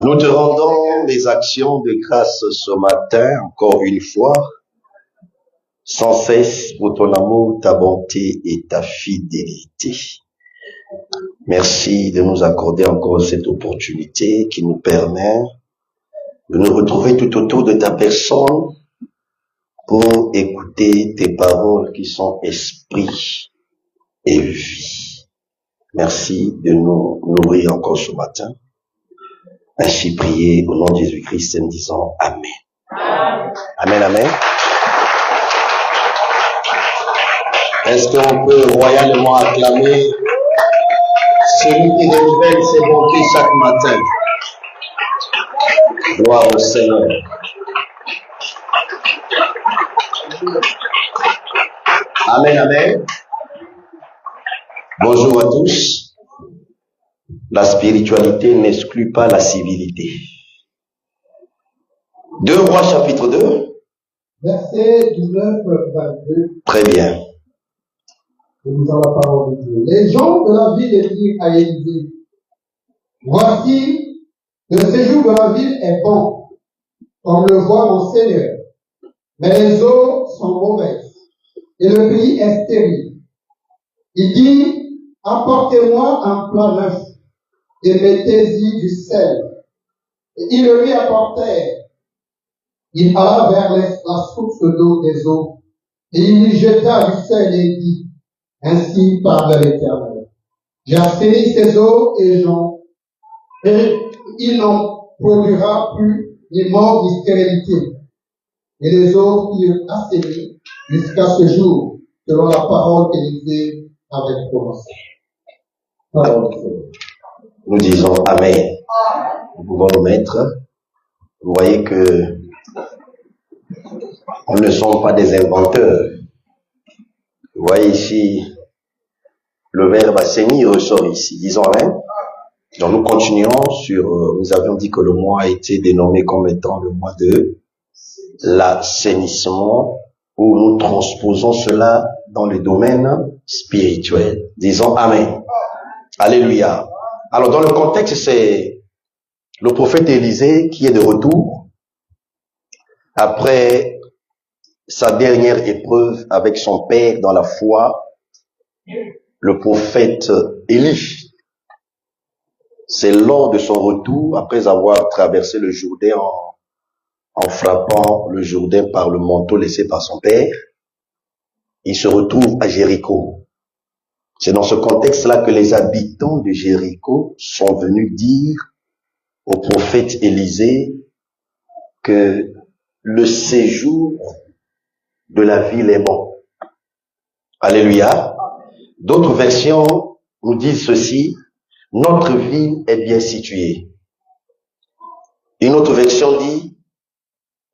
Nous te rendons les actions de grâce ce matin, encore une fois, sans cesse pour ton amour, ta bonté et ta fidélité. Merci de nous accorder encore cette opportunité qui nous permet de nous retrouver tout autour de ta personne pour écouter tes paroles qui sont esprit et vie. Merci de nous nourrir encore ce matin. Ainsi prier au nom de Jésus-Christ en disant Amen. Amen, Amen. Est-ce qu'on peut royalement acclamer celui qui renouvelle ses bontés chaque matin? Gloire au Seigneur. Amen, Amen. Bonjour à tous. La spiritualité n'exclut pas la civilité. 2 Rois chapitre 2. Verset 19-22. Très bien. Nous lisons la parole de Dieu. Les gens de la ville dirent à Élisée, voici, le séjour de la ville est bon, comme le voit mon Seigneur, mais les eaux sont mauvaises, et le pays est stérile. Il dit, apportez-moi un plat neuf, et mettez-y du sel. Et ils le lui apportèrent. Il alla vers la source d'eau des eaux, et il lui jeta du sel et dit, ainsi parle l'Éternel. J'ai assaini ces eaux et il n'en produira plus ni mort ni stérilité. Et les eaux furent assainies jusqu'à ce jour, selon la parole qu'Élisée avait prononcée. Nous disons Amen. Nous pouvons nous mettre. Vous voyez que nous ne sommes pas des inventeurs. Vous voyez ici, le verbe assainir ressort ici. Disons Amen. Donc nous continuons sur, nous avions dit que le mois a été dénommé comme étant le mois de l'assainissement, où nous transposons cela dans le domaine spirituel. Disons Amen. Alléluia. Alors dans le contexte, c'est le prophète Élisée qui est de retour après sa dernière épreuve avec son père dans la foi, le prophète Élie. C'est lors de son retour, après avoir traversé le Jourdain en frappant le Jourdain par le manteau laissé par son père, il se retrouve à Jéricho. C'est dans ce contexte-là que les habitants de Jéricho sont venus dire au prophète Élisée que le séjour de la ville est bon. Alléluia. D'autres versions nous disent ceci, notre ville est bien située. Une autre version dit,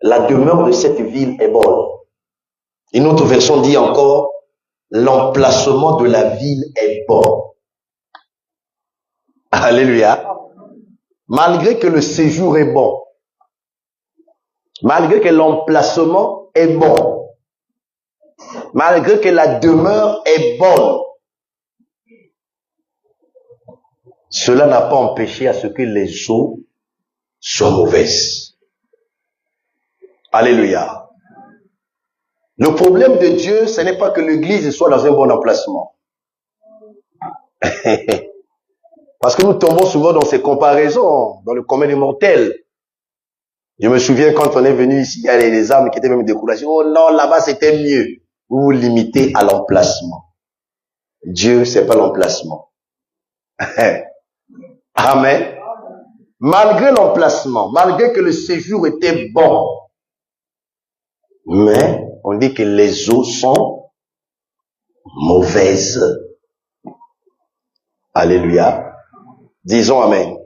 la demeure de cette ville est bonne. Une autre version dit encore, l'emplacement de la ville est bon. Alléluia. Malgré que le séjour est bon, malgré que l'emplacement est bon, malgré que la demeure est bonne, cela n'a pas empêché à ce que les eaux soient mauvaises. Alléluia. Le problème de Dieu, ce n'est pas que l'église soit dans un bon emplacement. Parce que nous tombons souvent dans ces comparaisons, dans le commun des mortels. Je me souviens quand on est venu ici, il y a les âmes qui étaient même découragées. Oh non, là-bas c'était mieux. Vous vous limitez à l'emplacement. Dieu, c'est pas l'emplacement. Amen. Malgré l'emplacement, malgré que le séjour était bon, mais on dit que les eaux sont mauvaises. Alléluia. Disons Amen.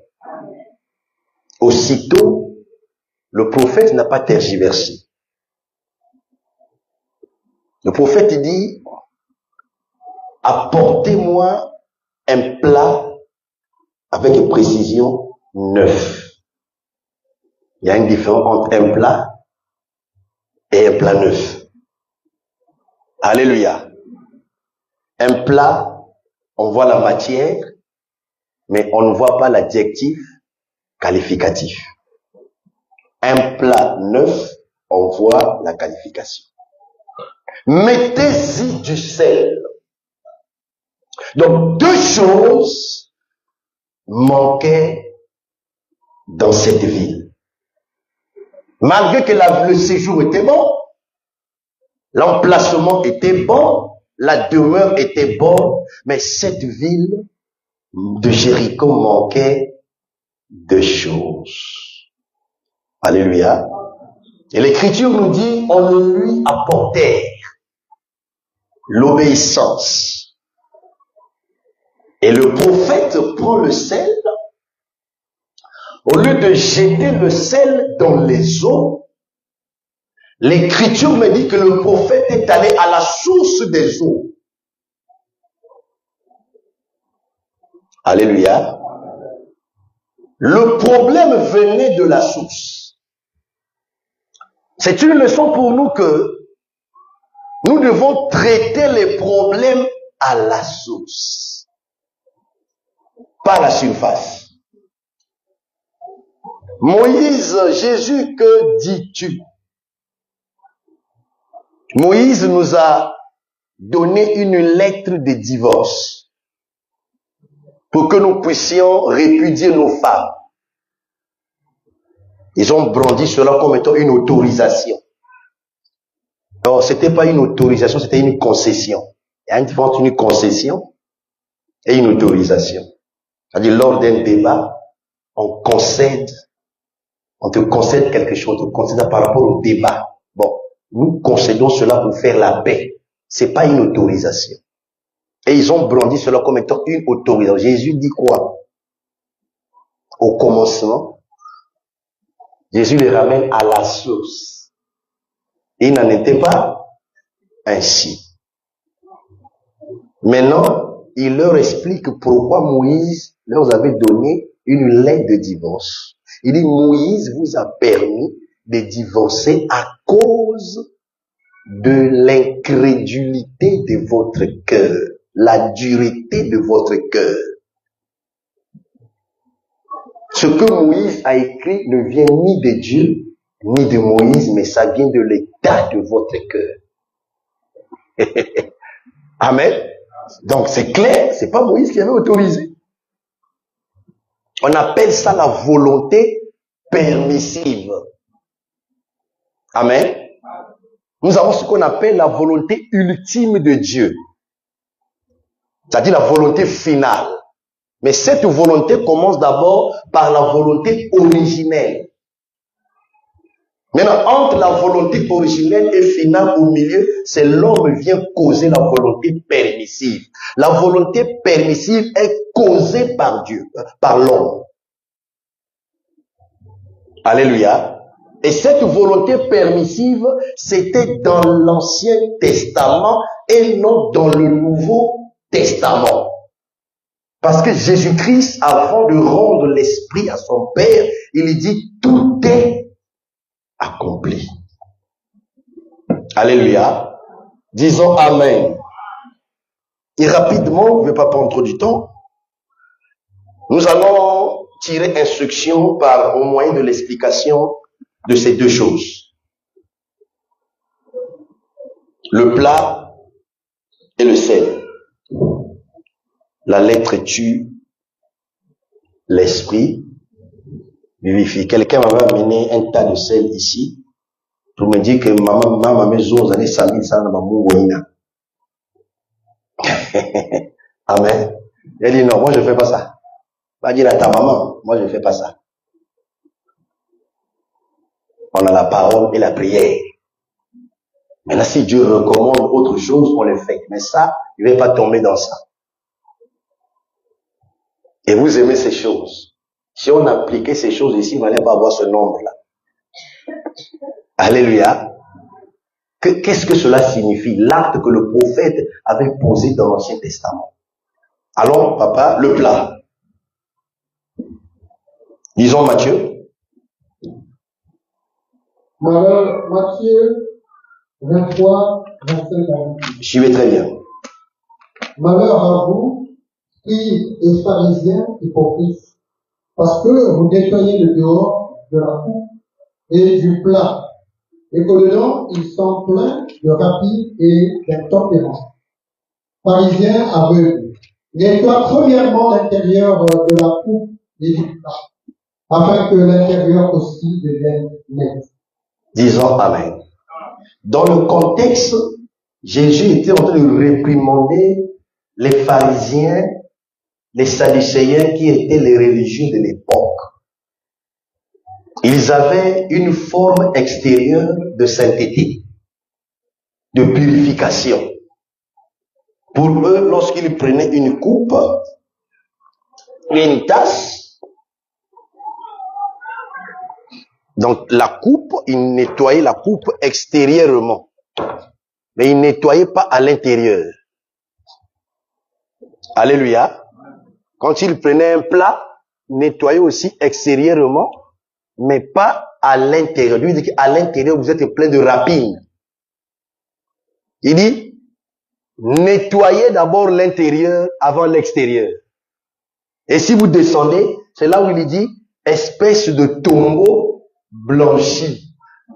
Aussitôt, le prophète n'a pas tergiversé. Le prophète dit, apportez-moi un plat avec précision neuf. Il y a une différence entre un plat et un plat neuf. Alléluia. Un plat, on voit la matière, mais on ne voit pas l'adjectif qualificatif. Un plat neuf, on voit la qualification. Mettez-y du sel. Donc, deux choses manquaient dans cette ville. Malgré que le séjour était bon, l'emplacement était bon, la demeure était bonne, mais cette ville de Jéricho manquait deux choses. Alléluia. Et l'Écriture nous dit, on le lui apportait l'obéissance. Et le prophète prend le sel, au lieu de jeter le sel dans les eaux, l'Écriture me dit que le prophète est allé à la source des eaux. Alléluia. Le problème venait de la source. C'est une leçon pour nous que nous devons traiter les problèmes à la source, pas à la surface. Moïse, Jésus, que dis-tu? Moïse nous a donné une lettre de divorce pour que nous puissions répudier nos femmes. Ils ont brandi cela comme étant une autorisation. Alors, ce n'était pas une autorisation, c'était une concession. Il y a une différence entre une concession et une autorisation. C'est-à-dire, lors d'un débat, on te concède quelque chose, on te concède par rapport au débat. Bon, nous concédons cela pour faire la paix. C'est pas une autorisation. Et ils ont brandi cela comme étant une autorisation. Jésus dit quoi? Au commencement, Jésus les ramène à la source. Il n'en était pas ainsi. Maintenant, il leur explique pourquoi Moïse leur avait donné une lettre de divorce. Il dit, Moïse vous a permis de divorcer à cause de l'incrédulité de votre cœur, la dureté de votre cœur. Ce que Moïse a écrit ne vient ni de Dieu, ni de Moïse, mais ça vient de l'état de votre cœur. Amen. Donc c'est clair, c'est pas Moïse qui avait autorisé. On appelle ça la volonté permissive. Amen. Nous avons ce qu'on appelle la volonté ultime de Dieu. C'est-à-dire la volonté finale. Mais cette volonté commence d'abord par la volonté originelle. Maintenant, entre la volonté originelle et finale au milieu, c'est l'homme vient causer la volonté permissive. La volonté permissive est causée par Dieu, par l'homme. Alléluia. Et cette volonté permissive, c'était dans l'Ancien Testament et non dans le Nouveau Testament. Parce que Jésus-Christ, avant de rendre l'Esprit à son Père, il lui dit, tout est accompli. Alléluia. Disons Amen. Et rapidement, je ne vais pas prendre trop du temps, nous allons tirer instruction au moyen de l'explication de ces deux choses. Le plat et le sel. La lettre tue, l'esprit vivifie. Quelqu'un m'avait amené un tas de sel ici pour me dire que maman maison allait salir ça dans ma mououina. Amen. Elle dit non, moi je fais pas ça. Va dire à ta maman, moi je fais pas ça. On a la parole et la prière. Maintenant, si Dieu recommande autre chose, on le fait. Mais ça, il ne va pas tomber dans ça. Et vous aimez ces choses. Si on appliquait ces choses ici, on n'allait pas avoir ce nombre-là. Alléluia. Qu'est-ce que cela signifie? L'acte que le prophète avait posé dans l'Ancien Testament. Allons, papa, le plat. Disons Matthieu. Matthieu 23, 25 à 28. J'y vais très bien. Malheur à vous, scribes et pharisiens hypocrites, parce que vous nettoyez le dehors de la coupe et du plat, et qu'au-dedans, ils sont pleins de rapines et d'intemperance. Pharisiens aveugles, nettoie premièrement l'intérieur de la coupe et du plat, afin que l'intérieur aussi devienne net. Disons Amen. Dans le contexte, Jésus était en train de réprimander les pharisiens, les sadducéens qui étaient les religieux de l'époque. Ils avaient une forme extérieure de sainteté, de purification. Pour eux, lorsqu'ils prenaient une coupe et une tasse, donc la coupe, ils nettoyaient la coupe extérieurement, mais ils ne nettoyaient pas à l'intérieur. Alléluia. Quand ils prenaient un plat, ils nettoyaient aussi extérieurement, mais pas à l'intérieur. Lui dit qu'à l'intérieur, vous êtes plein de rapines. Il dit, nettoyez d'abord l'intérieur avant l'extérieur. Et si vous descendez, c'est là où il dit, espèce de tombeau blanchi.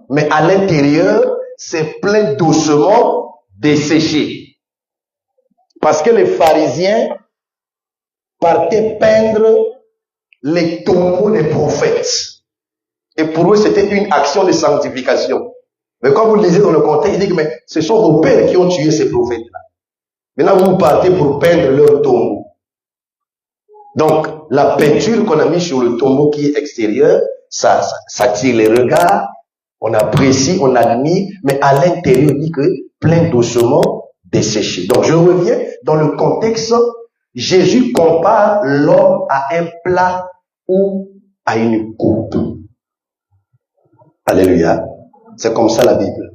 Mais à l'intérieur, c'est plein d'ossements desséchés. Parce que les pharisiens partaient peindre les tombeaux des prophètes. Et pour eux, c'était une action de sanctification. Mais quand vous lisez dans le contexte, il dit que mais ce sont vos pères qui ont tué ces prophètes-là. Maintenant, vous partez pour peindre leur tombeau. Donc, la peinture qu'on a mise sur le tombeau qui est extérieur, ça attire les regards, on apprécie, on admire, mais à l'intérieur, il dit que plein d'ossements desséchés. Donc, je reviens dans le contexte, Jésus compare l'homme à un plat ou à une coupe. Alléluia. C'est comme ça la Bible.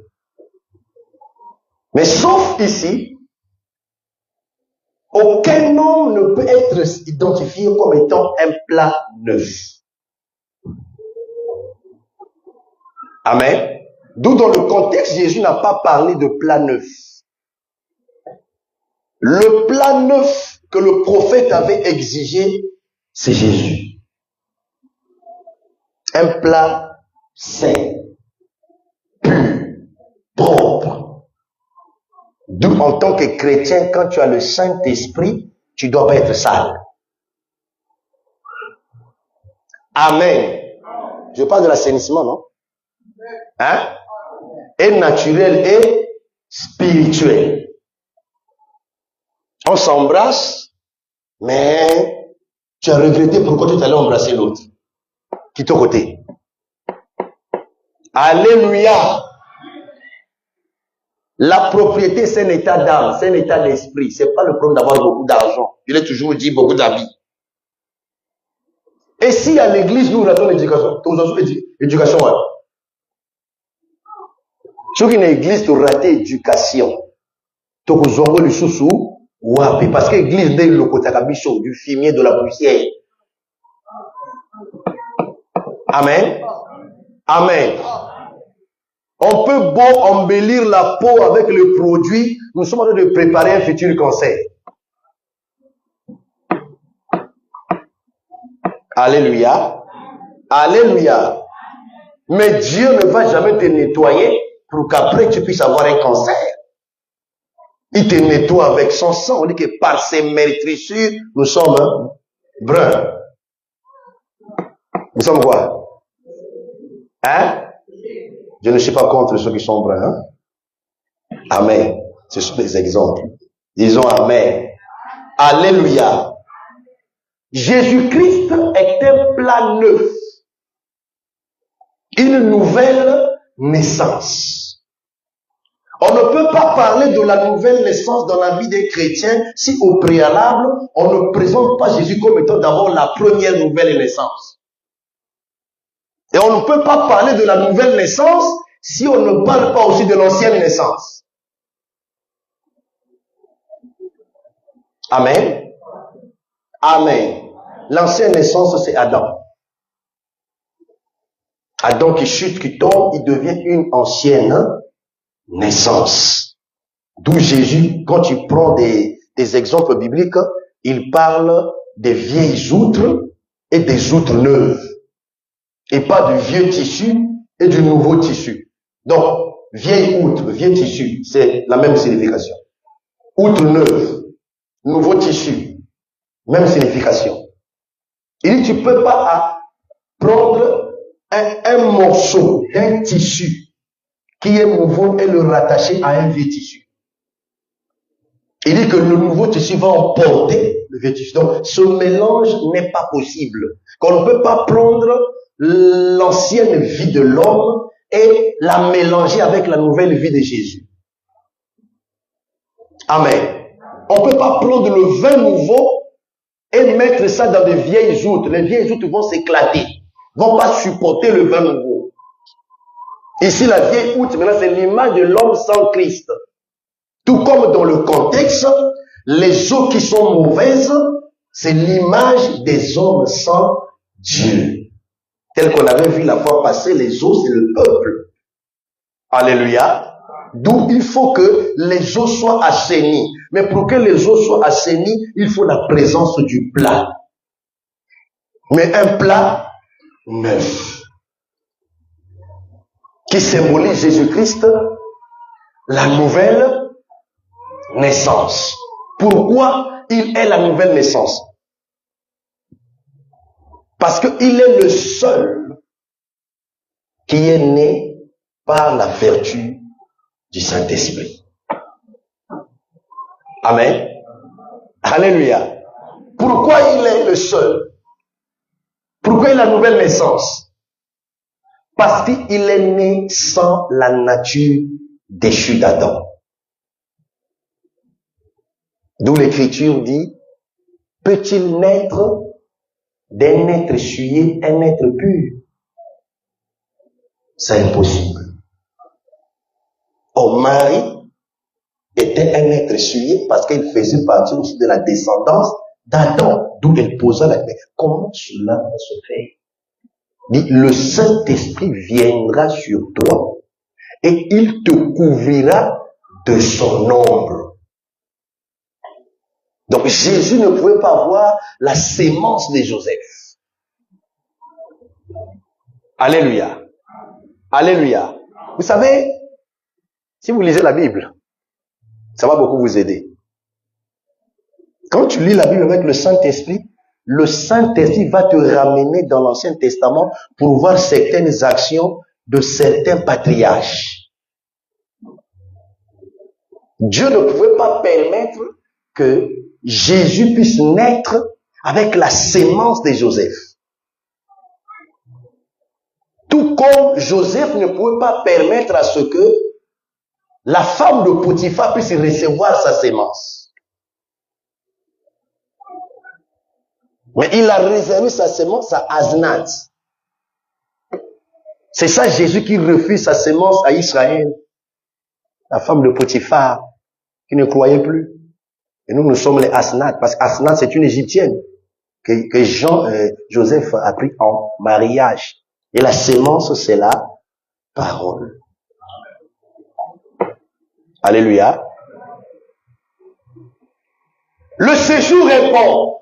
Mais sauf ici, aucun homme ne peut être identifié comme étant un plat neuf. Amen. D'où dans le contexte, Jésus n'a pas parlé de plat neuf. Le plat neuf que le prophète avait exigé, c'est Jésus. Un plat saint, pur, propre. D'où en tant que chrétien, quand tu as le Saint-Esprit, tu dois pas être sale. Amen. Je parle de l'assainissement, non? Hein? Et naturel et spirituel. On s'embrasse, mais tu as regretté pourquoi tu t'allais embrasser l'autre. Qui est au côté. Alléluia. La propriété, c'est un état d'âme, c'est un état d'esprit. C'est pas le problème d'avoir beaucoup d'argent. Je l'ai toujours dit, beaucoup d'habits. Et si à l'église, nous ratons l'éducation, éducation, ouais. Ceux qui sont dans l'église, tu rates l'éducation. Tu as zongo le sous-sous, ouais, parce que l'église, c'est le côté du fumier, de la poussière. Amen. Amen. On peut beau embellir la peau avec le produit, nous sommes en train de préparer un futur cancer. Alléluia. Alléluia. Mais Dieu ne va jamais te nettoyer pour qu'après tu puisses avoir un cancer. Il te nettoie avec son sang. On dit que par ses meurtrissures, nous sommes bruns. Nous sommes quoi? Hein? Je ne suis pas contre ceux qui sont bruns. Hein? Amen. Ce sont des exemples. Disons Amen. Alléluia. Jésus-Christ est un plat neuf. Une nouvelle naissance. On ne peut pas parler de la nouvelle naissance dans la vie des chrétiens si au préalable, on ne présente pas Jésus comme étant d'abord la première nouvelle naissance. Et on ne peut pas parler de la nouvelle naissance si on ne parle pas aussi de l'ancienne naissance. Amen. Amen. L'ancienne naissance, c'est Adam. Adam qui chute, qui tombe, il devient une ancienne naissance. D'où Jésus, quand tu prends des exemples bibliques, il parle des vieilles outres et des outres neuves, et pas du vieux tissu et du nouveau tissu. Donc, vieille outre, vieux tissu, c'est la même signification. Outre neuve, nouveau tissu, même signification. Il dit, tu peux pas prendre un morceau d'un tissu qui est nouveau et le rattacher à un vieux tissu. Il dit que le nouveau tissu va emporter le vieux tissu. Donc, ce mélange n'est pas possible. Qu'on ne peut pas prendre l'ancienne vie de l'homme et la mélanger avec la nouvelle vie de Jésus. Amen. On ne peut pas prendre le vin nouveau et mettre ça dans de vieilles outres. Les vieilles outres vont s'éclater, vont pas supporter le vin nouveau. Ici, la vieille outre, maintenant, c'est l'image de l'homme sans Christ. Tout comme dans le contexte, les eaux qui sont mauvaises, c'est l'image des hommes sans Dieu. Tel qu'on avait vu la fois passée, les eaux, c'est le peuple. Alléluia. D'où il faut que les eaux soient assainies. Mais pour que les eaux soient assainies, il faut la présence du plat. Mais un plat neuf. Qui symbolise Jésus-Christ, la nouvelle naissance. Pourquoi il est la nouvelle naissance? Parce qu'il est le seul qui est né par la vertu du Saint-Esprit. Amen. Alléluia. Pourquoi il est le seul? Pourquoi il est la nouvelle naissance? Parce qu'il est né sans la nature déchue d'Adam. D'où l'Écriture dit, peut-il naître d'un être souillé, un être pur? C'est impossible. Or, Marie était un être souillé parce qu'elle faisait partie aussi de la descendance d'Adam. D'où elle posa la question. Comment cela va se faire? Dit, le Saint-Esprit viendra sur toi et il te couvrira de son ombre. Donc Jésus ne pouvait pas avoir la sémence de Joseph. Alléluia. Alléluia. Vous savez, si vous lisez la Bible, ça va beaucoup vous aider. Quand tu lis la Bible avec le Saint-Esprit va te ramener dans l'Ancien Testament pour voir certaines actions de certains patriarches. Dieu ne pouvait pas permettre que Jésus puisse naître avec la sémence de Joseph. Tout comme Joseph ne pouvait pas permettre à ce que la femme de Potiphar puisse recevoir sa sémence. Mais il a réservé sa sémence à Asnath. C'est ça Jésus qui refuse sa sémence à Israël. La femme de Potiphar qui ne croyait plus. Et nous sommes les Asnath, parce qu'Asnath c'est une Égyptienne que Joseph a pris en mariage. Et la sémence c'est la parole. Alléluia. Le séjour est bon.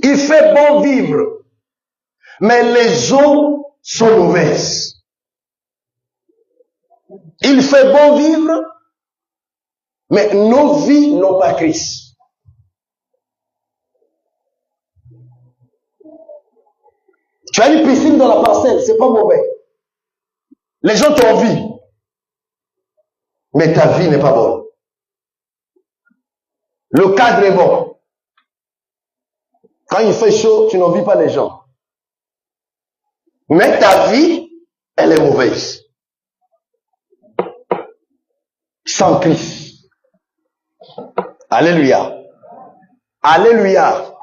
Il fait bon vivre. Mais les eaux sont mauvaises. Il fait bon vivre, mais nos vies n'ont pas Christ. Tu as une piscine dans la parcelle, c'est pas mauvais. Les gens t'envient. Mais ta vie n'est pas bonne. Le cadre est bon. Quand il fait chaud, tu n'envies pas les gens. Mais ta vie, elle est mauvaise. Sans Christ. Alléluia. Alléluia.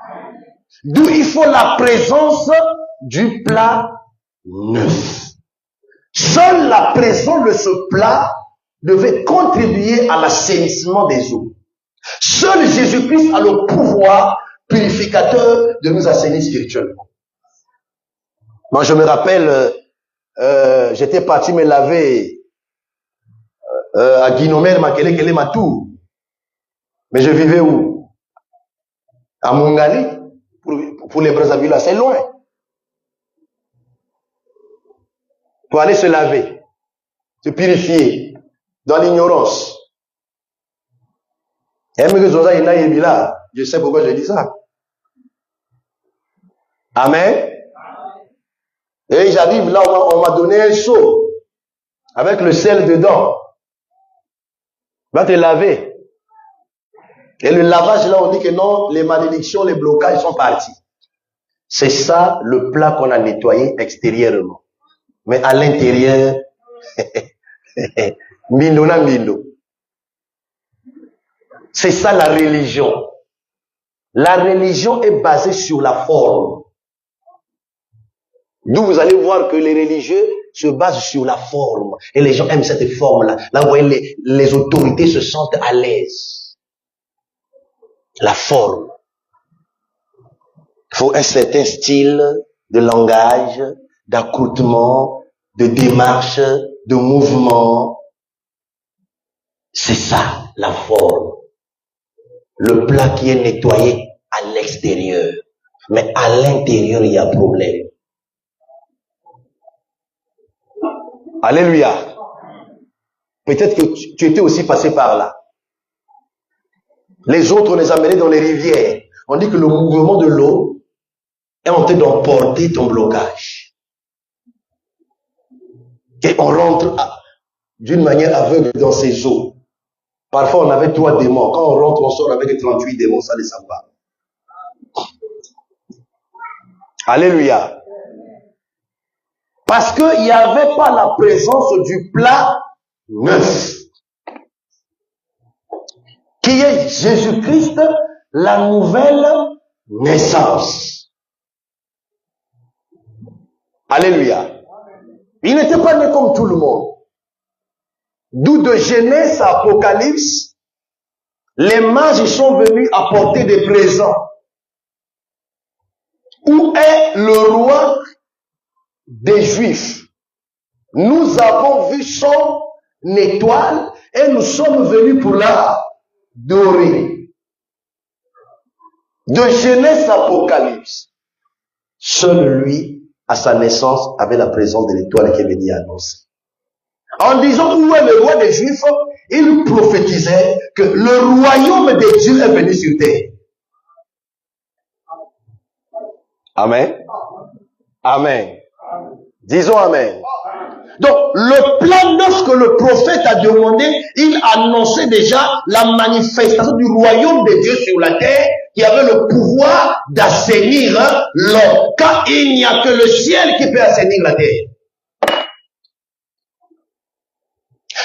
D'où il faut la présence du plat neuf. Seule la présence de ce plat devait contribuer à l'assainissement des eaux. Seul Jésus-Christ a le pouvoir purificateur de nous assainir spirituellement. Moi, je me rappelle, j'étais parti me laver à Guinomène, Makelekele, Matou. Mais je vivais où? À Mungali. pour les Brazzavillois, c'est loin. Pour aller se laver, se purifier, dans l'ignorance. Je sais pourquoi je dis ça. Amen. Et j'arrive là, on m'a donné un seau avec le sel dedans. Va te laver. Et le lavage là, on dit que non, les malédictions, les blocages sont partis. C'est ça le plat qu'on a nettoyé extérieurement. Mais à l'intérieur, milo na milo. C'est ça la religion. La religion est basée sur la forme. D'où vous allez voir que les religieux se basent sur la forme. Et les gens aiment cette forme-là. Là, vous voyez, les autorités se sentent à l'aise. La forme. Il faut un certain style de langage, d'accoutrement, de démarche, de mouvement. C'est ça, la forme. Le plat qui est nettoyé à l'extérieur. Mais à l'intérieur, il y a problème. Alléluia. Peut-être que tu étais aussi passé par là. Les autres, on les amenait dans les rivières. On dit que le mouvement de l'eau est en train d'emporter ton blocage. Et on rentre d'une manière aveugle dans ces eaux. Parfois, on avait 3 démons. Quand on rentre, on sort avec 38 démons. Ça les sent pas. Alléluia. Parce qu'il n'y avait pas la présence du plat neuf. Qui est Jésus-Christ, la nouvelle naissance. Alléluia. Il n'était pas né comme tout le monde. D'où de Genèse à Apocalypse, les mages sont venus apporter des présents. Où est le roi des Juifs? Nous avons vu son étoile et nous sommes venus pour l'adorer. De Genèse à Apocalypse, seul lui, à sa naissance, avait la présence de l'étoile qui est venue annoncer. En disant où est le roi des Juifs, il prophétisait que le royaume de Dieu est venu sur terre. Amen. Amen. Disons Amen. Donc, le plan neuf que le prophète a demandé, il annonçait déjà la manifestation du royaume de Dieu sur la terre, qui avait le pouvoir d'assainir l'homme. Car il n'y a que le ciel qui peut assainir la terre.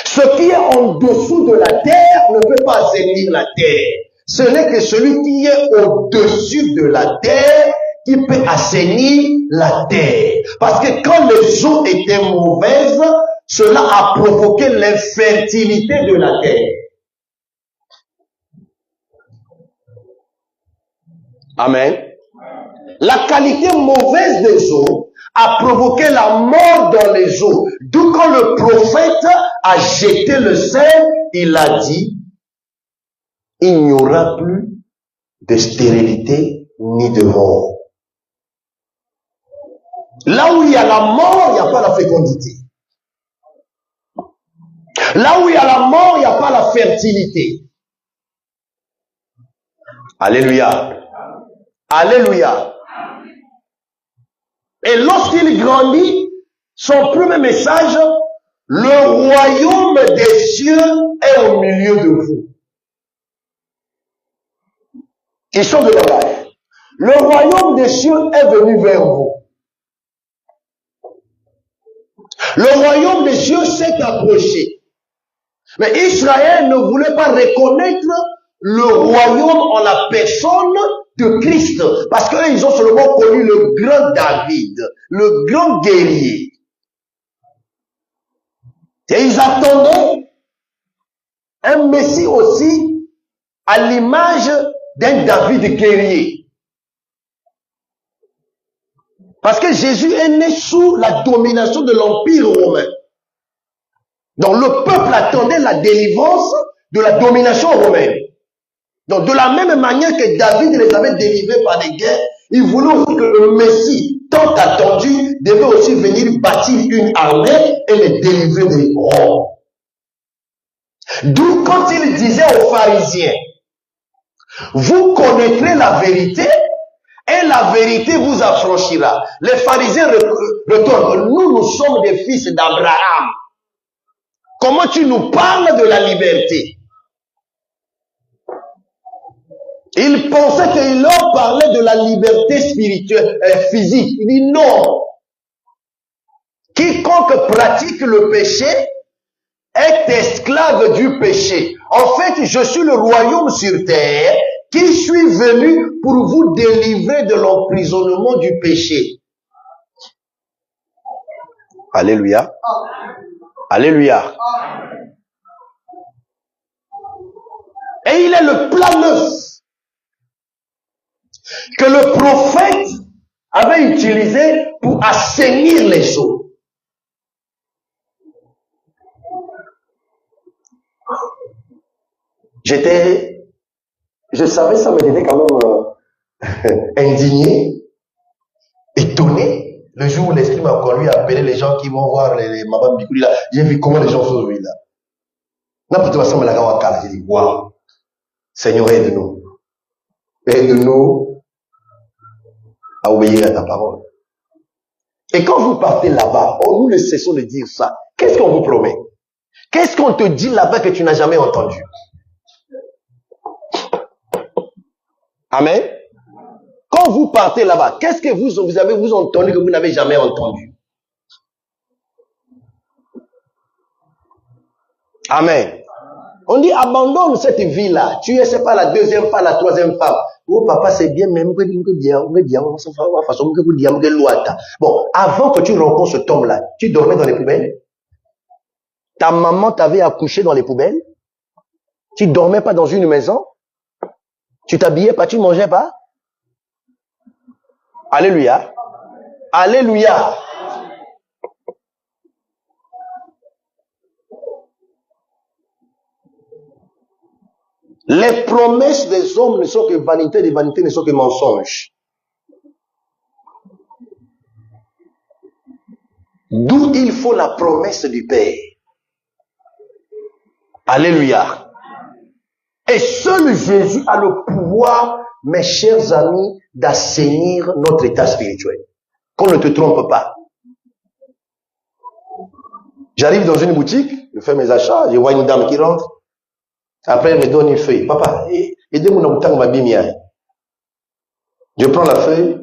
Ce qui est en dessous de la terre ne peut pas assainir la terre. Ce n'est que celui qui est au-dessus de la terre qui peut assainir la terre. Parce que quand les eaux étaient mauvaises, cela a provoqué l'infertilité de la terre. Amen. La qualité mauvaise des eaux a provoqué la mort dans les eaux. D'où quand le prophète a jeté le sel, il a dit, il n'y aura plus de stérilité ni de mort. Là où il y a la mort, il n'y a pas la fécondité. Là où il y a la mort, il n'y a pas la fertilité. Alléluia. Alléluia. Et lorsqu'il grandit, son premier message, le royaume des cieux est au milieu de vous. Ils sont de langage. Le royaume des cieux est venu vers vous. Le royaume des cieux s'est approché. Mais Israël ne voulait pas reconnaître le royaume en la personne de Christ. Parce qu'ils ont seulement connu le grand David, le grand guerrier. Et ils attendaient un Messie aussi à l'image d'un David guerrier. Parce que Jésus est né sous la domination de l'Empire romain. Donc le peuple attendait la délivrance de la domination romaine. Donc de la même manière que David les avait délivrés par des guerres, Il voulait aussi que le Messie, tant attendu, devait aussi venir bâtir une armée et les délivrer des Roms. D'où quand il disait aux pharisiens, vous connaîtrez la vérité et la vérité vous affranchira. Les pharisiens retournent, nous sommes des fils d'Abraham. Comment tu nous parles de la liberté? Il pensait qu'il leur parlait de la liberté spirituelle, physique. Il dit non. Quiconque pratique le péché est esclave du péché. En fait, je suis le royaume sur terre qui suis venu pour vous délivrer de l'emprisonnement du péché. Alléluia. Alléluia. Et il est le plan neuf que le prophète avait utilisé pour assainir les eaux. Je savais, ça m'était quand même indigné, étonné, le jour où l'esprit m'a conduit à appeler les gens qui vont voir les Mabam Bikouli là. J'ai vu comment les gens sont aujourd'hui là. N'importe quoi, ça me l'a dit, j'ai dit, waouh, Seigneur, aide-nous. Aide-nous à obéir à ta parole. Et quand vous partez là-bas, nous ne cessons de dire ça. Qu'est-ce qu'on vous promet? Qu'est-ce qu'on te dit là-bas que tu n'as jamais entendu? Amen. Quand vous partez là-bas, qu'est-ce que vous avez entendu que vous n'avez jamais entendu? Amen. On dit abandonne cette vie-là. Tu es, c'est pas la deuxième femme, la troisième femme. Oh papa, c'est bien, mais bon, avant que tu rencontres cet homme-là, tu dormais dans les poubelles? Ta maman t'avait accouché dans les poubelles? Tu dormais pas dans une maison? Tu t'habillais pas, tu mangeais pas? Alléluia. Alléluia. Les promesses des hommes ne sont que vanité, des vanités ne sont que mensonges. D'où il faut la promesse du Père. Alléluia. Et seul Jésus a le pouvoir, mes chers amis, d'assainir notre état spirituel. Qu'on ne te trompe pas. J'arrive dans une boutique, je fais mes achats, je vois une dame qui rentre. Après, elle me donne une feuille. Papa, aidez-moi dans ma bimia. Je prends la feuille,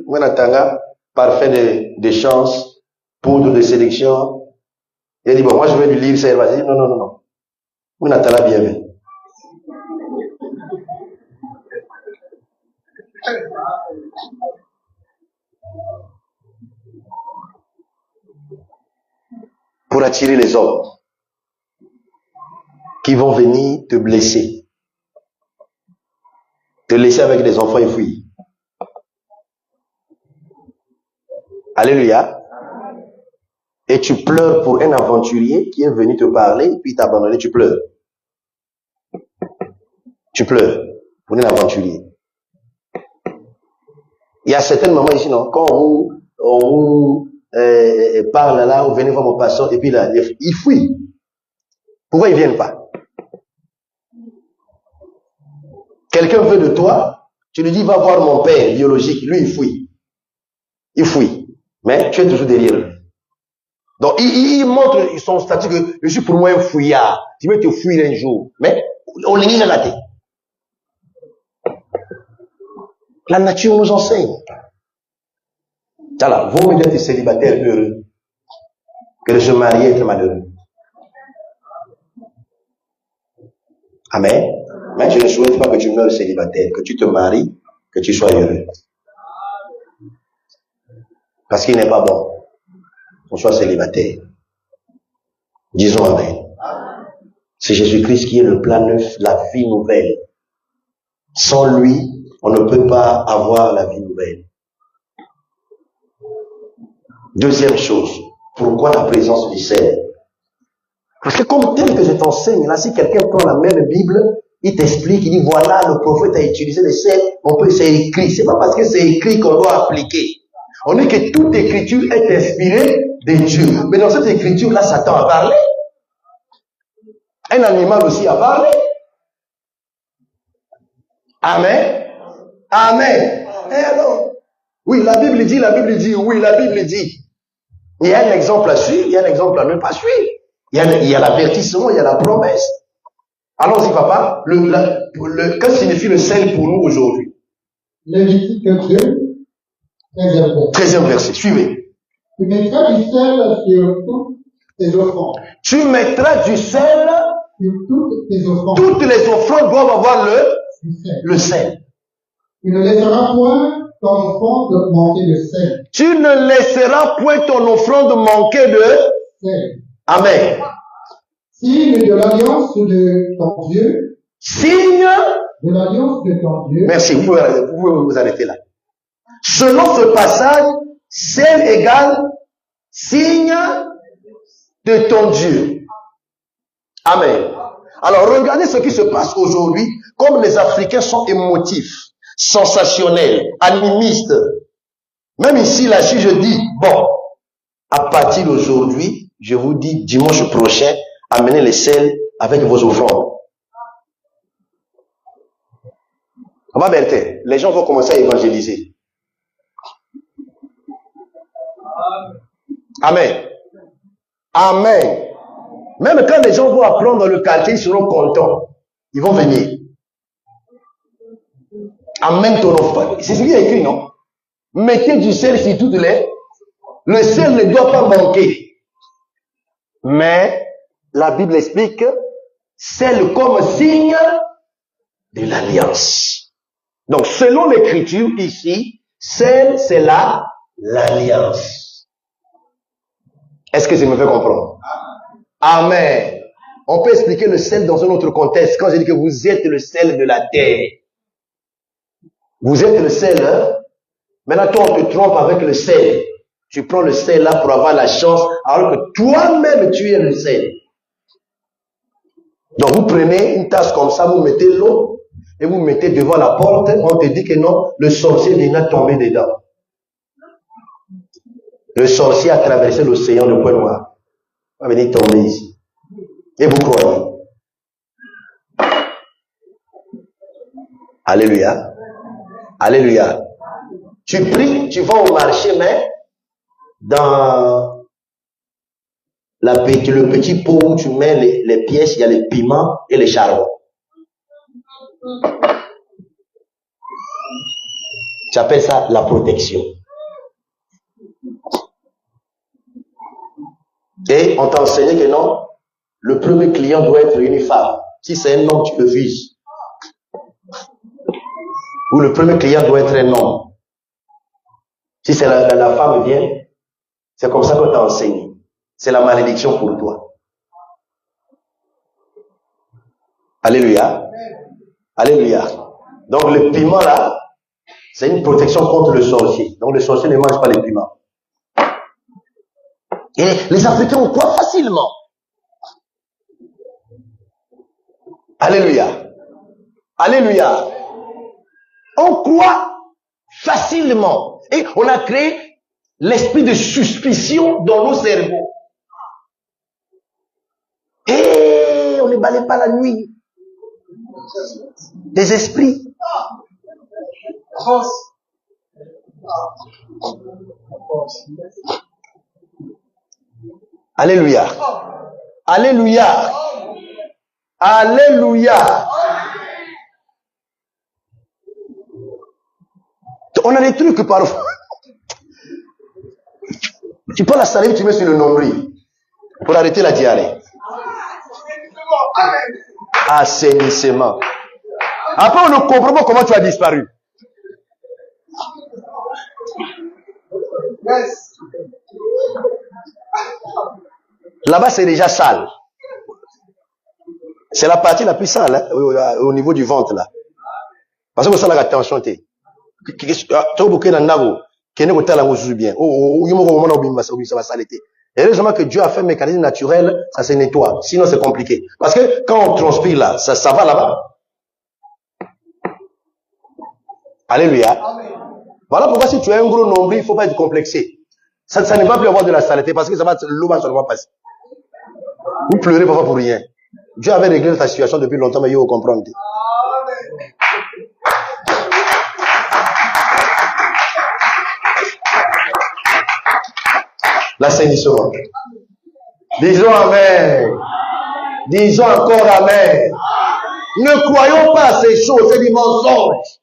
parfait de chance, poudre de sélection. Elle dit, bon, moi je vais lui lire ça. Elle va dire, non. Vous n'attendez pas bien. Pour attirer les hommes qui vont venir te blesser, te laisser avec des enfants et filles. Alléluia. Et tu pleures pour un aventurier qui est venu te parler, puis t'abandonner, tu pleures. Tu pleures pour un aventurier. Il y a certaines mamans ici, non, quand on vous parle là, vous venez voir mon pasteur, et puis là, il fuit. Pourquoi ils viennent pas? Quelqu'un veut de toi, tu lui dis, va voir mon père biologique, lui il fuit. Il fuit. Mais tu es toujours derrière lui. Donc il montre son statut que je suis pour moi un fouillard. Tu veux te fuir un jour. Mais on l'a raté. La nature nous enseigne. Alors, vaut mieux être célibataire heureux que de se marier et être malheureux. Amen. Mais je ne souhaite pas que tu meurs célibataire, que tu te maries, que tu sois heureux. Parce qu'il n'est pas bon qu'on soit célibataire. Disons Amen. C'est Jésus-Christ qui est le plan neuf, la vie nouvelle. Sans lui, on ne peut pas avoir la vie nouvelle. Deuxième chose, pourquoi la présence du Seigneur? Parce que comme tel que je t'enseigne, là, si quelqu'un prend la même Bible il t'explique, il dit voilà, le prophète a utilisé le sel, c'est écrit. C'est pas parce que c'est écrit qu'on doit appliquer. On dit que toute écriture est inspirée de Dieu. Mais dans cette écriture-là, Satan a parlé. Un animal aussi a parlé. Amen. Amen. Et alors? Oui, la Bible dit, oui, la Bible dit. Il y a un exemple à suivre, il y a un exemple à ne pas suivre. Il y a l'avertissement, il y a la promesse. Allons-y, papa. Que signifie le sel pour nous aujourd'hui? Lévitique 2, 13e verset. Suivez. Tu mettras du sel sur toutes tes offrandes. Tu mettras du sel sur toutes tes offrandes. Toutes les offrandes doivent avoir le sel. Tu ne laisseras point ton offrande manquer de sel. Tu ne laisseras point ton offrande manquer de sel. Amen. Signe de l'alliance de ton Dieu. Signe de l'alliance de ton Dieu. Merci, vous pouvez vous arrêter là. Selon ce passage, sel égale signe de ton Dieu. Amen. Alors regardez ce qui se passe aujourd'hui, comme les Africains sont émotifs, sensationnels, animistes. Même ici, là, si je dis, bon, à partir d'aujourd'hui, je vous dis, dimanche prochain, amenez les sels avec vos offrandes. On va Berthe, les gens vont commencer à évangéliser. Amen. Amen. Même quand les gens vont apprendre dans le quartier, ils seront contents. Ils vont venir. Amène ton offrande. C'est ce qui est écrit, non? Mettez du sel sur toutes les... Le sel ne doit pas manquer. Mais la Bible explique sel comme signe de l'alliance. Donc, selon l'écriture ici, sel, c'est l'alliance. Est-ce que je me fais comprendre? Amen. On peut expliquer le sel dans un autre contexte. Quand je dis que vous êtes le sel de la terre. Vous êtes le sel, hein? Maintenant, toi, on te trompe avec le sel. Tu prends le sel là pour avoir la chance, alors que toi-même, tu es le sel. Donc, vous prenez une tasse comme ça, vous mettez l'eau, et vous mettez devant la porte, on te dit que non, le sorcier vient tomber dedans. Le sorcier a traversé l'océan de Point Noir. Il va venir tomber ici. Et vous croyez? Alléluia. Alléluia. Tu pries, tu vas au marché, mais dans le petit pot où tu mets les pièces, il y a les piments et les charbons. Tu appelles ça la protection. Et on t'a enseigné que non, le premier client doit être une femme. Si c'est un homme, tu le vises. Ou le premier client doit être un homme. Si c'est la femme vient, c'est comme ça qu'on t'a enseigné. C'est la malédiction pour toi. Alléluia. Alléluia. Donc le piment là, c'est une protection contre le sorcier. Donc le sorcier ne mange pas les piments. Et les Africains on croit facilement. Alléluia. Alléluia. On croit facilement. Et on a créé l'esprit de suspicion dans nos cerveaux. Et on ne balaye pas la nuit. Des esprits. Alléluia. Alléluia. Alléluia. On a des trucs parfois. Tu prends la salive, tu mets sur le nombril pour arrêter la diarrhée. Assainissement. Après, on ne comprend pas comment tu as disparu. Là-bas, c'est déjà sale. C'est la partie la plus sale, hein, au niveau du ventre, là. Parce que ça, la attention, t'es. Heureusement que Dieu a fait un mécanisme naturel, ça se nettoie. Sinon, c'est compliqué. Parce que quand on transpire là, ça va là-bas. Alléluia. Voilà pourquoi si tu as un gros nombril, il ne faut pas être complexé. Ça ne va plus avoir de la saleté parce que l'eau va seulement passer. Vous pleurez parfois pour rien. Dieu avait réglé ta situation depuis longtemps, mais il faut comprendre. L'assainissement. Disons Amen. Disons encore Amen. Ne croyons pas à ces choses, c'est des mensonges.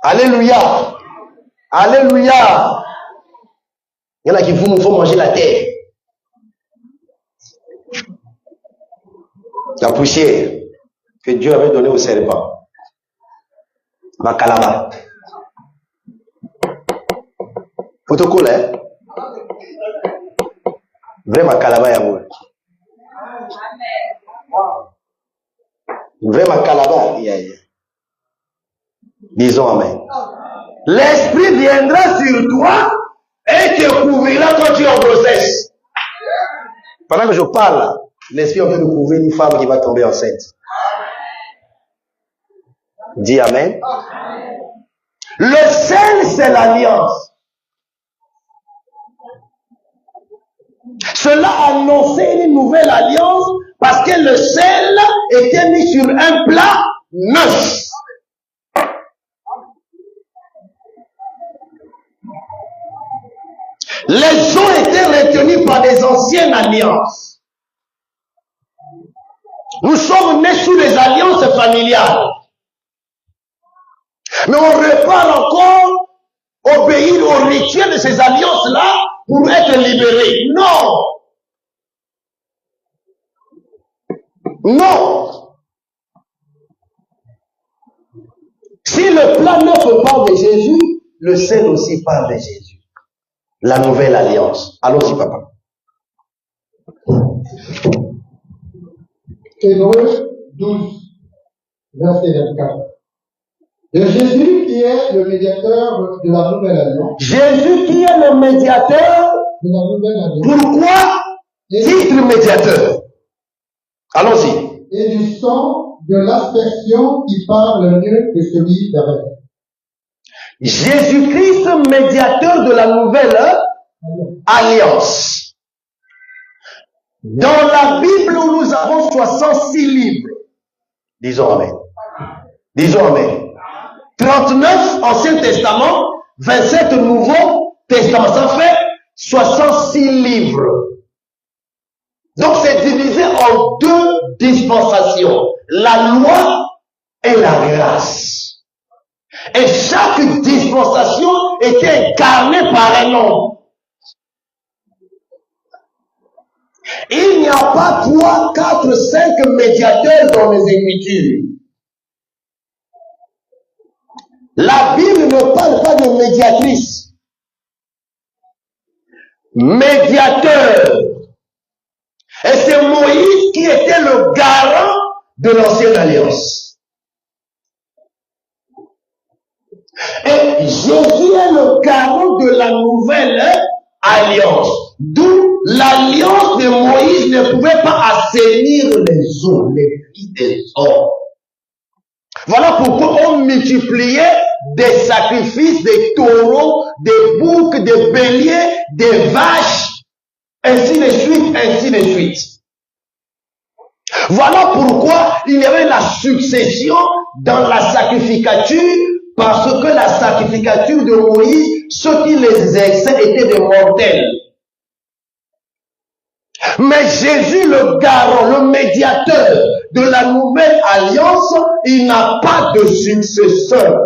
Alléluia. Alléluia. Il y en a qui vous font manger la terre. La poussière que Dieu avait donnée au serpent. Makalaba. Protocole, hein? Vrai Makalaba, Yamoul. Vrai Makalaba, disons Amen. L'Esprit viendra sur toi et te couvrira quand tu es en grossesse. Pendant que je parle, l'Esprit est en train de couvrir une femme qui va tomber enceinte. Dis Amen. Le sel, c'est l'alliance. Cela annonçait une nouvelle alliance parce que le sel était mis sur un plat neuf. Les eaux étaient retenues par des anciennes alliances. Nous sommes nés sous les alliances familiales. Mais on repart encore obéir au rituel de ces alliances-là pour être libérés. Non. Non. Si le plat neuf parle de Jésus, le sel aussi parle de Jésus. La nouvelle alliance. Allons-y, papa. Hébreux 12, verset 24. De Jésus qui est le médiateur de la nouvelle alliance. Jésus qui est le médiateur De la nouvelle alliance. Pourquoi titre médiateur? Allons-y. Et du sang de l'aspersion qui parle mieux que celui d'Abel. Jésus-Christ, médiateur de la nouvelle alliance. Dans la Bible où nous avons 66 livres, disons Amen. Disons Amen. 39 Ancien Testament, 27 Nouveau Testament. Ça fait 66 livres. Donc c'est divisé en deux dispensations. La loi et la grâce. Et chaque dispensation était incarnée par un homme. Il n'y a pas 3, 4, 5 médiateurs dans les Écritures. La Bible ne parle pas de médiatrice. Médiateur. Et c'est Moïse qui était le garant de l'ancienne alliance. Et Jésus est le garant de la nouvelle alliance. D'où l'alliance de Moïse ne pouvait pas assainir les eaux, les filles des hommes. Voilà pourquoi on multipliait des sacrifices, des taureaux, des boucs, des béliers, des vaches, ainsi de suite, ainsi de suite. Voilà pourquoi il y avait la succession dans la sacrificature, parce que la sacrificature de Moïse, ceux qui les exerçaient étaient des mortels. Mais Jésus, le garant, le médiateur de la nouvelle alliance, il n'a pas de successeur.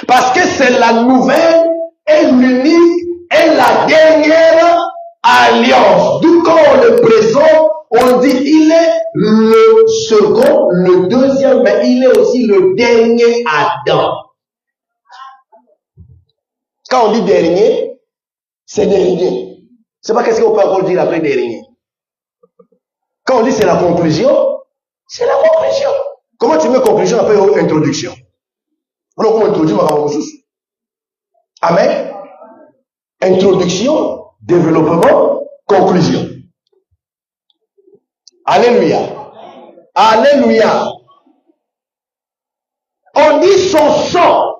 Parce que c'est la nouvelle et l'unique et la dernière alliance. D'où quand on le présente, on dit il est le second, le deuxième, mais il est aussi le dernier Adam. Quand on dit dernier, c'est dernier. C'est pas qu'est-ce qu'on peut encore dire après dernier. Quand on dit c'est la conclusion, c'est la conclusion. Comment tu mets conclusion après introduction? Alors comment introduire ma chose? Amen. Introduction, développement, conclusion. Alléluia. Alléluia. On dit son sang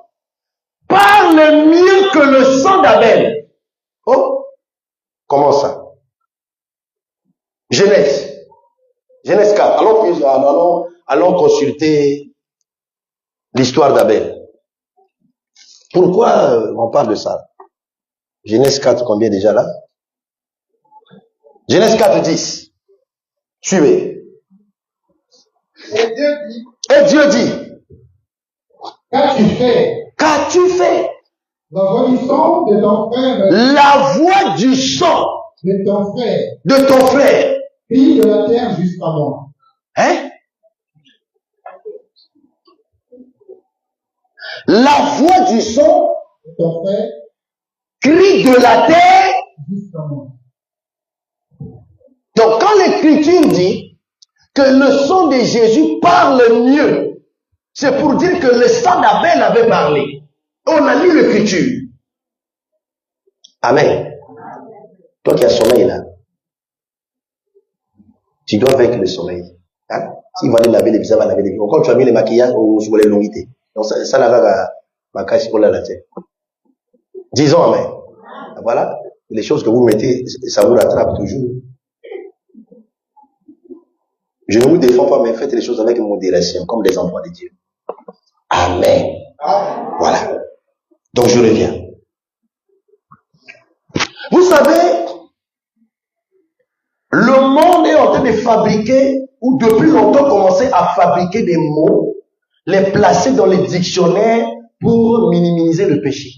parle mieux que le sang d'Abel. Oh, comment ça? Genèse 4. Allons consulter l'histoire d'Abel. Pourquoi on parle de ça? Genèse 4, combien déjà là? Genèse 4, 10. Suivez. Et Dieu dit, qu'as-tu fait? La voix du sang de ton frère. La voix du sang de ton frère. Crie de la terre jusqu'à moi. Hein? La voix du sang de ton frère. Crie de la terre jusqu'à moi. Donc quand l'Écriture dit que le sang de Jésus parle mieux, c'est pour dire que le sang d'Abel avait parlé. On a lu l'Écriture. Amen. Toi qui as sommeil là, tu dois vaincre le sommeil. Hein? S'il va aller laver les visages, va laver les visages. Quand tu as mis les maquillages, on se voit les longuités. Donc ça n'a pas ma cache pour la tête. Disons amen. Voilà. Les choses que vous mettez, ça vous rattrape toujours. Je ne vous défends pas, mais faites les choses avec modération, comme des enfants de Dieu. Amen. Voilà. Donc je reviens. Vous savez, le monde est en train de fabriquer, ou depuis longtemps commencé à fabriquer des mots, les placer dans les dictionnaires pour minimiser le péché.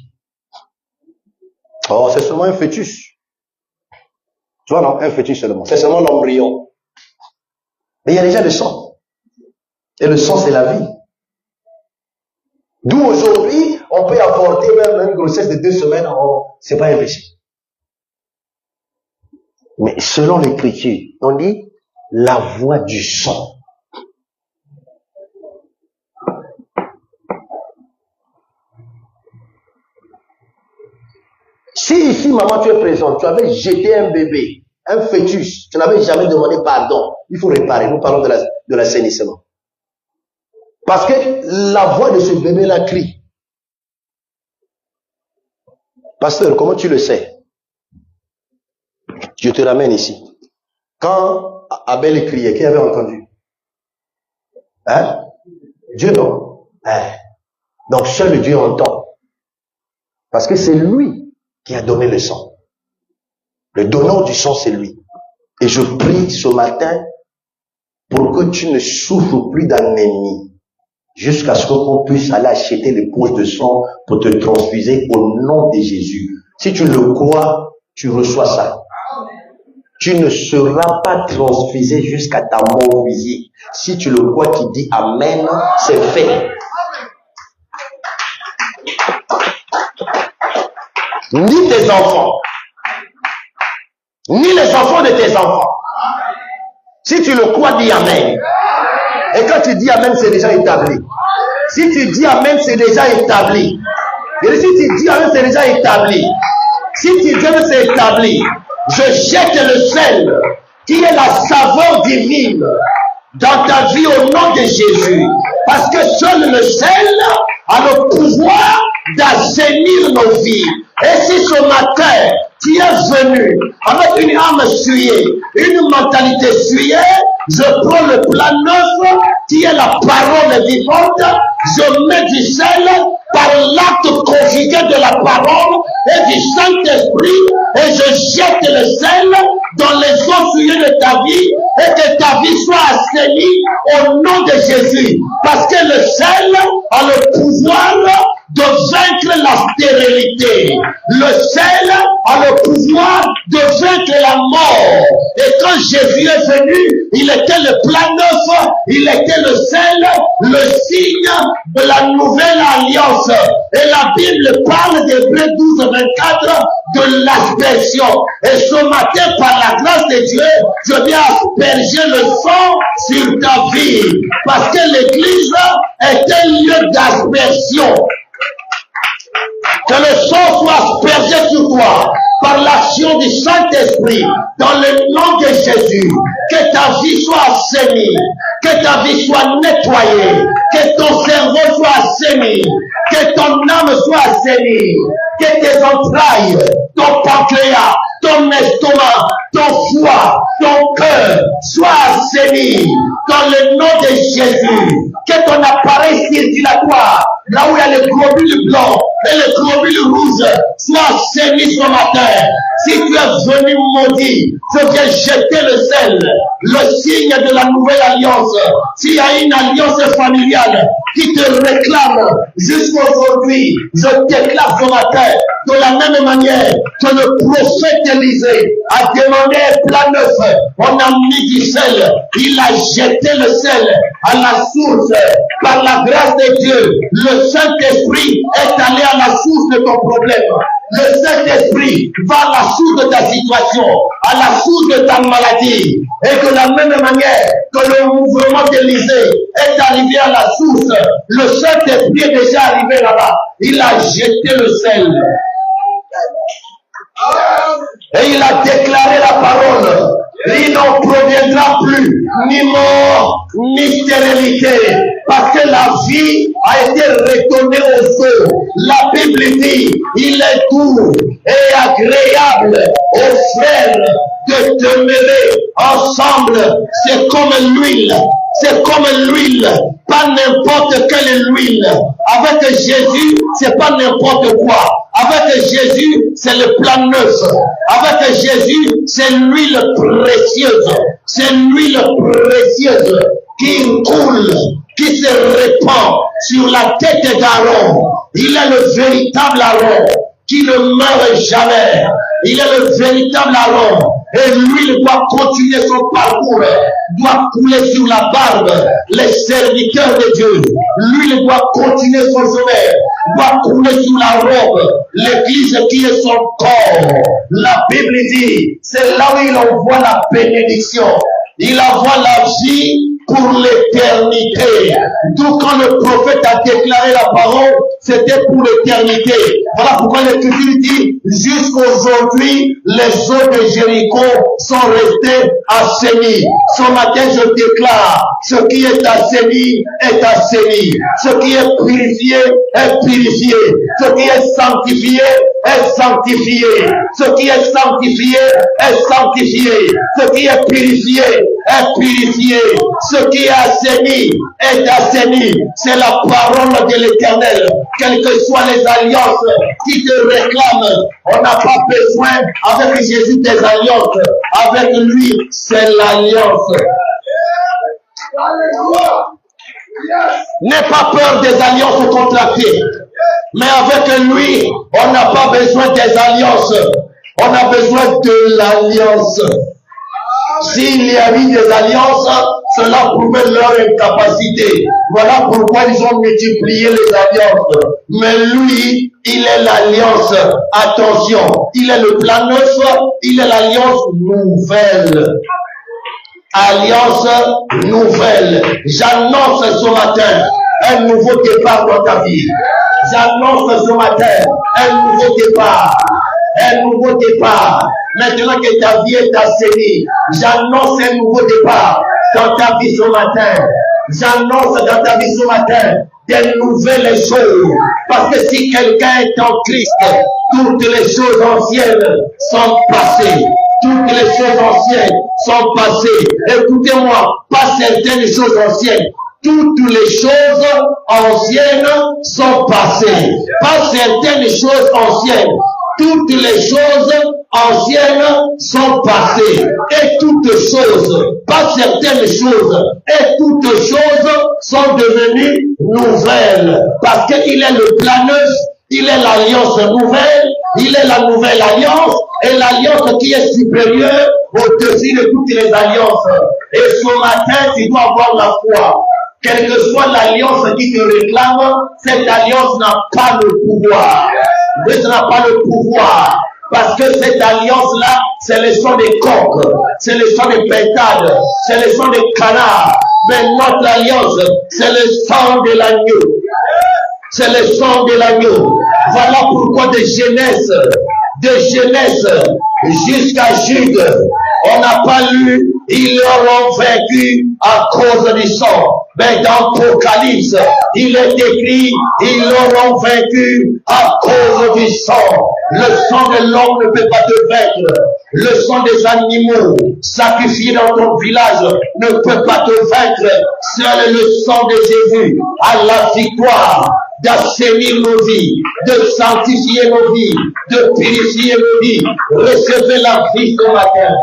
Oh, c'est seulement un fœtus. Tu vois, non, un fœtus seulement. C'est seulement l'embryon. Mais il y a déjà le sang. Et le sang, c'est la vie. D'où aujourd'hui, on peut avorter même une grossesse de 2 semaines, c'est pas un péché. Mais selon l'Écriture, on dit la voix du sang. Si ici, maman, tu es présente, tu avais jeté un bébé, un fœtus, tu n'avais jamais demandé pardon, il faut réparer. Nous parlons de l'assainissement. Parce que la voix de ce bébé-là crie. Pasteur, comment tu le sais? Je te ramène ici. Quand Abel criait, qui avait entendu? Hein? Dieu, non? Hein? Donc seul Dieu entend. Parce que c'est lui qui a donné le sang. Le donneur du sang, c'est lui. Et je prie ce matin pour que tu ne souffres plus d'un ennemi. Jusqu'à ce qu'on puisse aller acheter les poches de sang pour te transfuser au nom de Jésus. Si tu le crois, tu reçois ça. Tu ne seras pas transfusé jusqu'à ta mort physique. Si tu le crois, qui dit Amen, c'est fait. Ni tes enfants, ni les enfants de tes enfants. Si tu le crois, dis Amen. Et quand tu dis Amen, c'est déjà établi. Si tu dis Amen, c'est déjà établi. Et si tu dis Amen, c'est déjà établi. Si tu dis Amen, c'est établi. Je jette le sel, qui est la saveur divine, dans ta vie au nom de Jésus. Parce que seul le sel a le pouvoir d'assainir nos vies. Et si ce matin, tu es venu avec une âme souillée, une mentalité souillée, je prends le plan neuf, qui est la parole vivante, je mets du sel par l'acte conjugué de la parole et du Saint-Esprit, et je jette le sel dans les eaux souillées de ta vie, et que ta vie soit assainie au nom de Jésus. Parce que le sel a le pouvoir de vaincre la stérilité. Le sel a le pouvoir de vaincre la mort. Et quand Jésus est venu, il était le plan neuf, il était le sel, le signe de la nouvelle alliance. Et la Bible parle d'Hébreux 12, 24 de l'aspersion. Et ce matin, par la grâce de Dieu, je viens asperger le sang sur ta vie. Parce que l'église est un lieu d'aspersion. Que le sang soit aspergé sur toi. par l'action du Saint-Esprit, dans le nom de Jésus, que ta vie soit assainie, que ta vie soit nettoyée, que ton cerveau soit assaini, que ton âme soit assainie, que tes entrailles, ton pancréas, ton estomac, ton foie, ton cœur soient assainis dans le nom de Jésus, que ton appareil circulatoire, là où il y a les globules blancs et les globules rouges, soient assainis ce matin. Si tu es venu maudit, je viens jeter le sel, le signe de la nouvelle alliance. S'il y a une alliance familiale qui te réclame jusqu'aujourd'hui, je déclare ce matin, de la même manière que le prophète Élisée a demandé un plat neuf, on a mis du sel, il a jeté le sel à la source. Par la grâce de Dieu, le Saint-Esprit est allé à la source de ton problème. Le Saint-Esprit va à la source de ta situation, à la source de ta maladie. Et de la même manière que le mouvement d'Élisée est arrivé à la source, le Saint-Esprit est déjà arrivé là-bas. Il a jeté le sel. Et il a déclaré la parole. Il n'en proviendra plus ni mort, ni stérilité, parce que la vie a été retournée au sol. La Bible dit, il est doux et agréable aux frères de demeurer ensemble. C'est comme l'huile. C'est comme l'huile, pas n'importe quelle huile. Avec Jésus, c'est pas n'importe quoi. Avec Jésus, c'est le plan neuf. Avec Jésus, c'est l'huile précieuse. C'est l'huile précieuse qui coule, qui se répand sur la tête d'Aaron. Il est le véritable Aaron qui ne meurt jamais. Il est le véritable Aaron. Et l'huile doit continuer son parcours, doit couler sur la barbe, les serviteurs de Dieu. L'huile doit continuer son chemin, doit couler sur la robe, l'église qui est son corps. La Bible dit, c'est là où il envoie la bénédiction. Il envoie la vie pour l'éternité. D'où quand le prophète a déclaré la parole, c'était pour l'éternité. Voilà pourquoi l'Écriture dit, jusqu'aujourd'hui, les eaux de Jéricho sont restées assainis. Ce matin, je déclare, ce qui est assaini est assaini. Ce qui est purifié est purifié. Ce qui est sanctifié est sanctifié. Ce qui est sanctifié est sanctifié. Ce qui est purifié est purifié. Ce qui est assaini est assaini. C'est la parole de l'Éternel. Quelles que soient les alliances qui te réclament, on n'a pas besoin avec Jésus des alliances. Avec lui, c'est l'alliance. N'aie pas peur des alliances contractées. Mais avec lui, on n'a pas besoin des alliances. On a besoin de l'alliance. S'il y a eu des alliances, cela prouvait leur incapacité. Voilà pourquoi ils ont multiplié les alliances. Mais lui, il est l'alliance. Attention, il est le plan neuf, il est l'alliance nouvelle. Alliance nouvelle. J'annonce ce matin un nouveau départ dans ta vie. J'annonce ce matin un nouveau départ. Un nouveau départ. Maintenant que ta vie est assainie, j'annonce un nouveau départ dans ta vie ce matin. J'annonce dans ta vie ce matin des nouvelles choses. Parce que si quelqu'un est en Christ, toutes les choses anciennes sont passées. Toutes les choses anciennes sont passées. Écoutez-moi, pas certaines choses anciennes. Toutes les choses anciennes sont passées. Pas certaines choses anciennes. Toutes les choses anciennes sont passées. Et toutes choses, pas certaines choses, et toutes choses sont devenues nouvelles. Parce qu'il est le plan neuf, il est l'alliance nouvelle, il est la nouvelle alliance, et l'alliance qui est supérieure au-dessus de toutes les alliances. Et ce matin, tu dois avoir la foi. Quelle que soit l'alliance qui te réclame, cette alliance n'a pas le pouvoir. Dieu n'a pas le pouvoir. Parce que cette alliance-là, c'est le sang des coqs, c'est le sang des pétales, c'est le sang des canards. Mais notre alliance, c'est le sang de l'agneau. C'est le sang de l'agneau. Voilà pourquoi de Genèse de Genèse jusqu'à Jude, on n'a pas lu, ils l'auront vaincu à cause du sang. Mais dans l'Apocalypse, il est écrit, ils l'auront vaincu à cause du sang. Le sang de l'homme ne peut pas te vaincre. Le sang des animaux sacrifiés dans ton village ne peut pas te vaincre. Seul le sang de Jésus a la victoire d'assainir nos vies, de sanctifier nos vies, de purifier nos vies. Recevez la vie ce matin.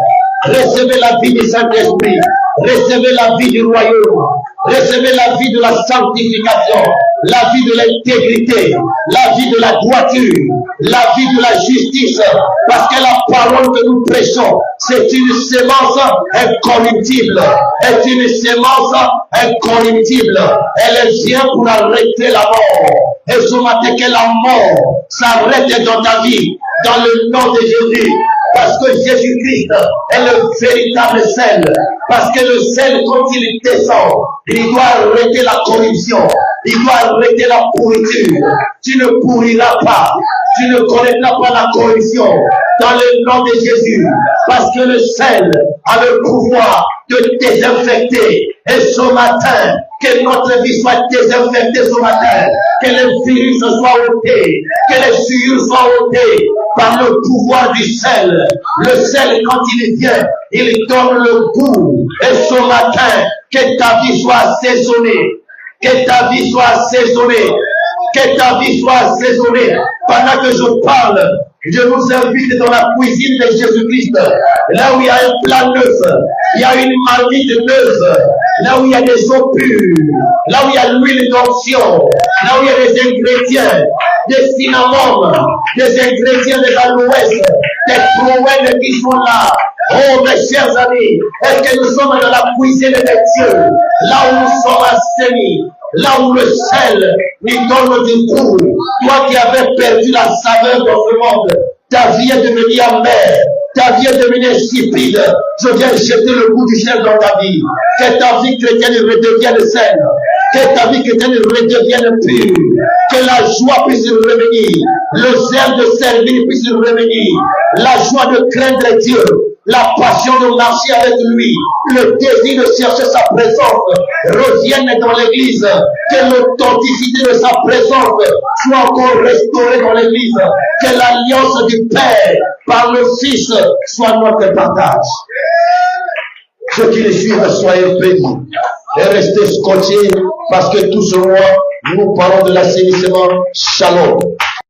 Recevez la vie du Saint-Esprit. Recevez la vie du royaume. Recevez la vie de la sanctification, la vie de l'intégrité, la vie de la droiture, la vie de la justice. Parce que la parole que nous prêchons, c'est une sémence incorruptible. C'est une sémence incorruptible. Elle vient pour arrêter la mort. Et ce matin que la mort s'arrête dans ta vie, dans le nom de Jésus. Parce que Jésus-Christ est le véritable sel. Parce que le sel, quand il descend, il doit arrêter la corruption. Il doit arrêter la pourriture. Tu ne pourriras pas. Tu ne connaîtras pas la corruption dans le nom de Jésus. Parce que le sel a le pouvoir de désinfecter. Et ce matin, que notre vie soit désinfectée ce matin. Que les virus soient ôtés. Que les souillures soient ôtées par le pouvoir du sel. Le sel, quand il vient, il donne le goût. Et ce matin, que ta vie soit assaisonnée. Que ta vie soit assaisonnée. Que ta vie soit assaisonnée. Pendant que je parle, je vous invite dans la cuisine de Jésus-Christ. Là où il y a un plat neuf, il y a une marmite neuve. Là où il y a des eaux pures, là où il y a l'huile d'onction, là où il y a des ingrédients, des cinnamons, des ingrédients de l'aloès, des prouelles qui sont là. Oh mes chers amis, est-ce que nous sommes dans la cuisine de Dieu, là où nous sommes assainis, là où le sel nous donne du goût. Toi qui avais perdu la saveur dans ce monde, ta vie est devenue amère. Ta vie est devenue insipide. Je viens jeter le goût du sel dans ta vie. Que ta vie chrétienne redevienne saine. Que ta vie chrétienne redevienne pure. Que la joie puisse revenir. Le zèle de servir puisse revenir. La joie de craindre Dieu. La passion de marcher avec lui. Le désir de chercher sa présence revienne dans l'église. Que l'authenticité de sa présence soit encore restaurée dans l'église. Que l'alliance du Père par le Fils soit notre partage. Ceux qui les suivent, soyez bénis. Et restez scotchés parce que tout ce mois, nous parlons de l'assainissement. Shalom.